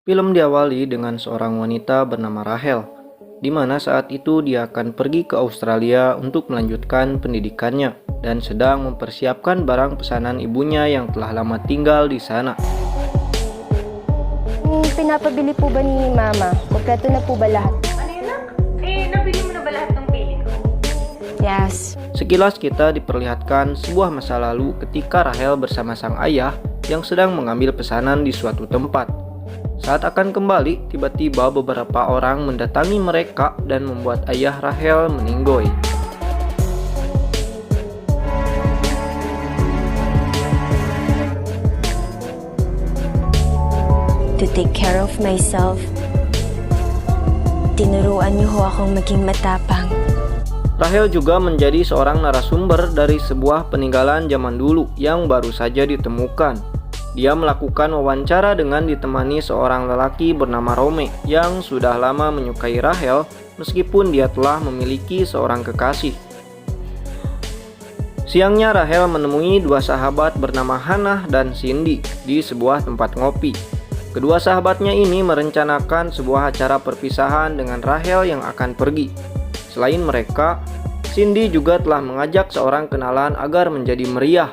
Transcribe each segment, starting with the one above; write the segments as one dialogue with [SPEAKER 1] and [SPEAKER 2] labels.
[SPEAKER 1] Film diawali dengan seorang wanita bernama Rachel, di mana saat itu dia akan pergi ke Australia untuk melanjutkan pendidikannya dan sedang mempersiapkan barang pesanan ibunya yang telah lama tinggal di sana.
[SPEAKER 2] Pinapabili po ba ni Mama? Kompleto na po ba lahat?
[SPEAKER 3] Ano yun, nak? Nabili mo na ba lahat ng bilhin ko?
[SPEAKER 2] Yes.
[SPEAKER 1] Sekilas kita diperlihatkan sebuah masa lalu ketika Rachel bersama sang ayah yang sedang mengambil pesanan di suatu tempat. Saat akan kembali, tiba-tiba beberapa orang mendatangi mereka dan membuat ayah Rachel meninggoy.
[SPEAKER 2] To take care of myself, tinuruan niyo ho akong maging matapang.
[SPEAKER 1] Rachel juga menjadi seorang narasumber dari sebuah peninggalan zaman dulu yang baru saja ditemukan. Dia melakukan wawancara dengan ditemani seorang lelaki bernama Rome yang sudah lama menyukai Rachel meskipun dia telah memiliki seorang kekasih. Siangnya Rachel menemui dua sahabat bernama Hannah dan Cindy di sebuah tempat ngopi. Kedua sahabatnya ini merencanakan sebuah acara perpisahan dengan Rachel yang akan pergi. Selain mereka, Cindy juga telah mengajak seorang kenalan agar menjadi meriah.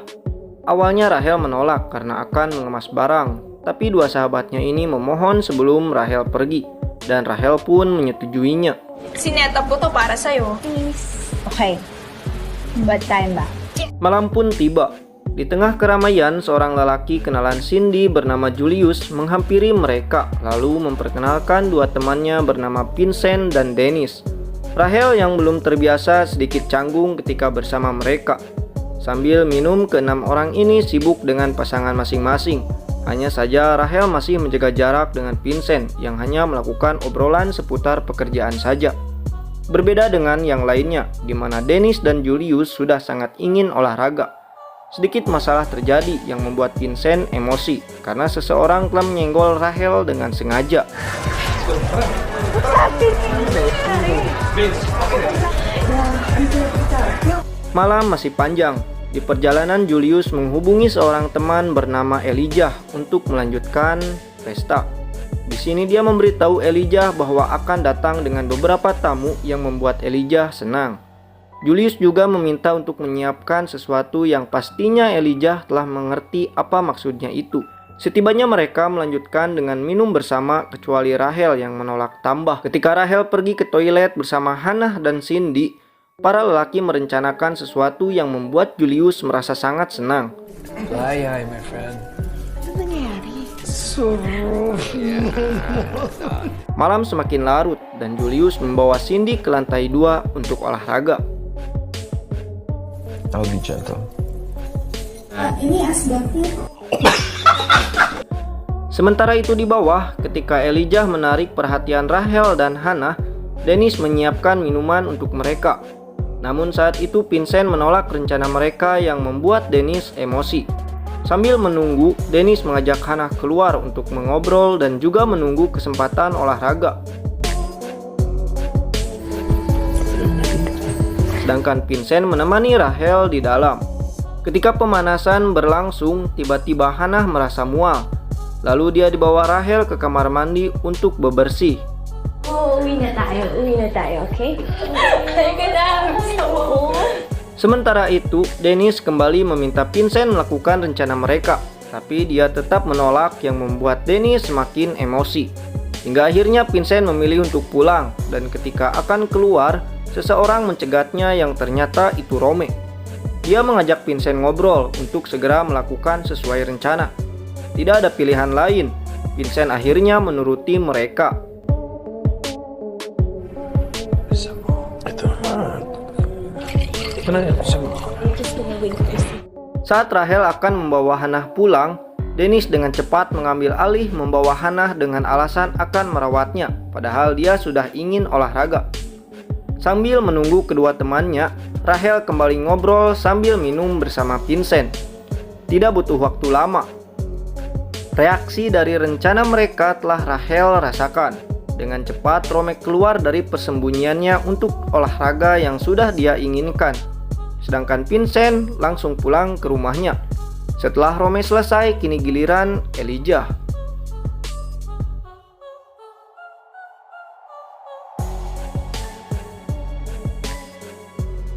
[SPEAKER 1] Awalnya Rachel menolak karena akan mengemas barang, tapi dua sahabatnya ini memohon sebelum Rachel pergi, dan Rachel pun menyetujuinya.
[SPEAKER 3] Sinetap ko to para sa'yo.
[SPEAKER 2] Okay. Bad time ba?
[SPEAKER 1] Malam pun tiba. Di tengah keramaian, seorang lelaki kenalan Cindy bernama Julius menghampiri mereka, lalu memperkenalkan dua temannya bernama Vincent dan Dennis. Rachel yang belum terbiasa sedikit canggung ketika bersama mereka. Sambil minum, keenam orang ini sibuk dengan pasangan masing-masing. Hanya saja Rachel masih menjaga jarak dengan Vincent yang hanya melakukan obrolan seputar pekerjaan saja. Berbeda dengan yang lainnya, di mana Dennis dan Julius sudah sangat ingin olahraga. Sedikit masalah terjadi yang membuat Vincent emosi karena seseorang telah menyenggol Rachel dengan sengaja. Malam masih panjang. Di perjalanan, Julius menghubungi seorang teman bernama Elijah untuk melanjutkan pesta. Di sini dia memberitahu Elijah bahwa akan datang dengan beberapa tamu yang membuat Elijah senang. Julius juga meminta untuk menyiapkan sesuatu yang pastinya Elijah telah mengerti apa maksudnya itu. Setibanya mereka melanjutkan dengan minum bersama kecuali Rachel yang menolak tambah. Ketika Rachel pergi ke toilet bersama Hannah dan Cindy, para lelaki merencanakan sesuatu yang membuat Julius merasa sangat senang.
[SPEAKER 4] Hi, my friend.
[SPEAKER 1] Malam semakin larut dan Julius membawa Cindy ke lantai 2 untuk olahraga.
[SPEAKER 4] I'll be gentle.
[SPEAKER 5] Ini asbaknya.
[SPEAKER 1] Sementara itu di bawah, ketika Elijah menarik perhatian Rachel dan Hannah, Dennis menyiapkan minuman untuk mereka. Namun saat itu Vincent menolak rencana mereka yang membuat Dennis emosi. Sambil menunggu, Dennis mengajak Hannah keluar untuk mengobrol dan juga menunggu kesempatan olahraga. Sedangkan Vincent menemani Rachel di dalam. Ketika pemanasan berlangsung, tiba-tiba Hannah merasa mual. Lalu dia dibawa Rachel ke kamar mandi untuk bebersih.
[SPEAKER 2] Uwi na tayo, okay?
[SPEAKER 3] Teka na.
[SPEAKER 1] Sementara itu, Dennis kembali meminta Vincent melakukan rencana mereka, tapi dia tetap menolak yang membuat Dennis semakin emosi. Hingga akhirnya Vincent memilih untuk pulang, dan ketika akan keluar, seseorang mencegatnya yang ternyata itu Rome. Dia mengajak Vincent ngobrol untuk segera melakukan sesuai rencana. Tidak ada pilihan lain, Vincent akhirnya menuruti mereka. Saat Rachel akan membawa Hannah pulang, Dennis dengan cepat mengambil alih membawa Hannah dengan alasan akan merawatnya, padahal dia sudah ingin olahraga. Sambil menunggu kedua temannya, Rachel kembali ngobrol sambil minum bersama Vincent. Tidak butuh waktu lama. Reaksi dari rencana mereka telah Rachel rasakan. Dengan cepat Rome keluar dari persembunyiannya untuk olahraga yang sudah dia inginkan. Sedangkan Vincent langsung pulang ke rumahnya. Setelah Rome selesai, kini giliran Elijah.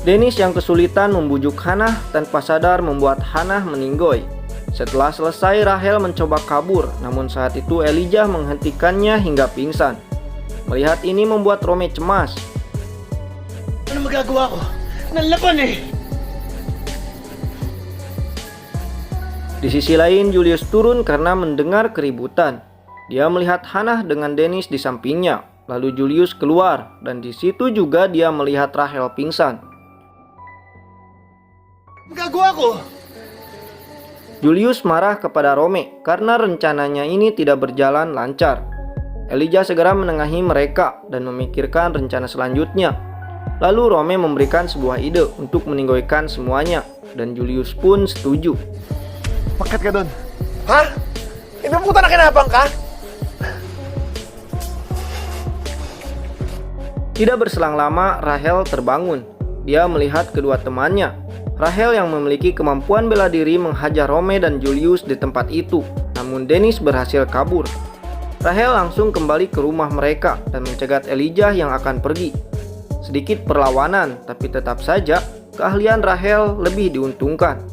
[SPEAKER 1] Dennis yang kesulitan membujuk Hannah tanpa sadar membuat Hannah meninggoy. Setelah selesai, Rachel mencoba kabur, namun saat itu Elijah menghentikannya hingga pingsan. Melihat ini membuat Rome cemas.
[SPEAKER 6] Ano magagawa ko? Nalaban eh!
[SPEAKER 1] Di sisi lain, Julius turun karena mendengar keributan. Dia melihat Hannah dengan Dennis di sampingnya. Lalu Julius keluar, dan di situ juga dia melihat Rachel pingsan.
[SPEAKER 6] Magagawa ko!
[SPEAKER 1] Julius marah kepada Rome karena rencananya ini tidak berjalan lancar. Elijah segera menengahi mereka dan memikirkan rencana selanjutnya. Lalu Rome memberikan sebuah ide untuk meninggoykan semuanya, dan Julius pun setuju.
[SPEAKER 6] Makat ka doon. Ha? Iba puta na kinabang ka?
[SPEAKER 1] Tidak berselang lama, Rachel terbangun. Dia melihat kedua temannya. Rachel yang memiliki kemampuan bela diri menghajar Rome dan Julius di tempat itu, namun Dennis berhasil kabur. Rachel langsung kembali ke rumah mereka dan mencegat Elijah yang akan pergi. Sedikit perlawanan, tapi tetap saja keahlian Rachel lebih diuntungkan.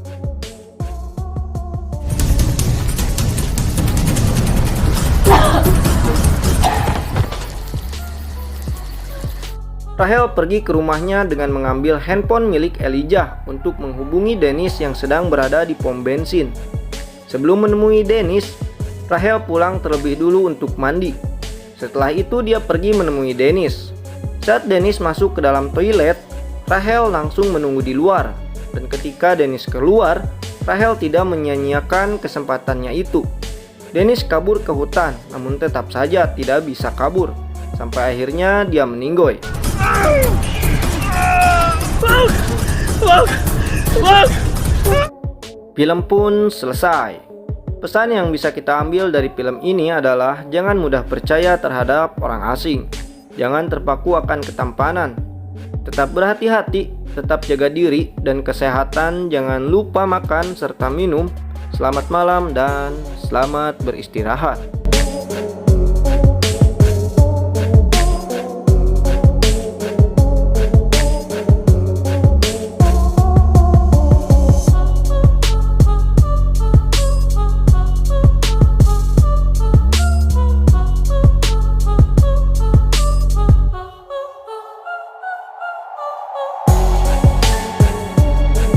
[SPEAKER 1] Rachel pergi ke rumahnya dengan mengambil handphone milik Elijah untuk menghubungi Dennis yang sedang berada di pom bensin. Sebelum menemui Dennis, Rachel pulang terlebih dulu untuk mandi. Setelah itu dia pergi menemui Dennis. Saat Dennis masuk ke dalam toilet, Rachel langsung menunggu di luar. Dan ketika Dennis keluar, Rachel tidak menyia-nyiakan kesempatannya itu. Dennis kabur ke hutan, namun tetap saja tidak bisa kabur. Sampai akhirnya dia meninggoy. Film pun selesai. Pesan yang bisa kita ambil dari film ini adalah jangan mudah percaya terhadap orang asing. Jangan terpaku akan ketampanan. Tetap berhati-hati, tetap jaga diri dan kesehatan. Jangan lupa makan serta minum. Selamat malam dan selamat beristirahat.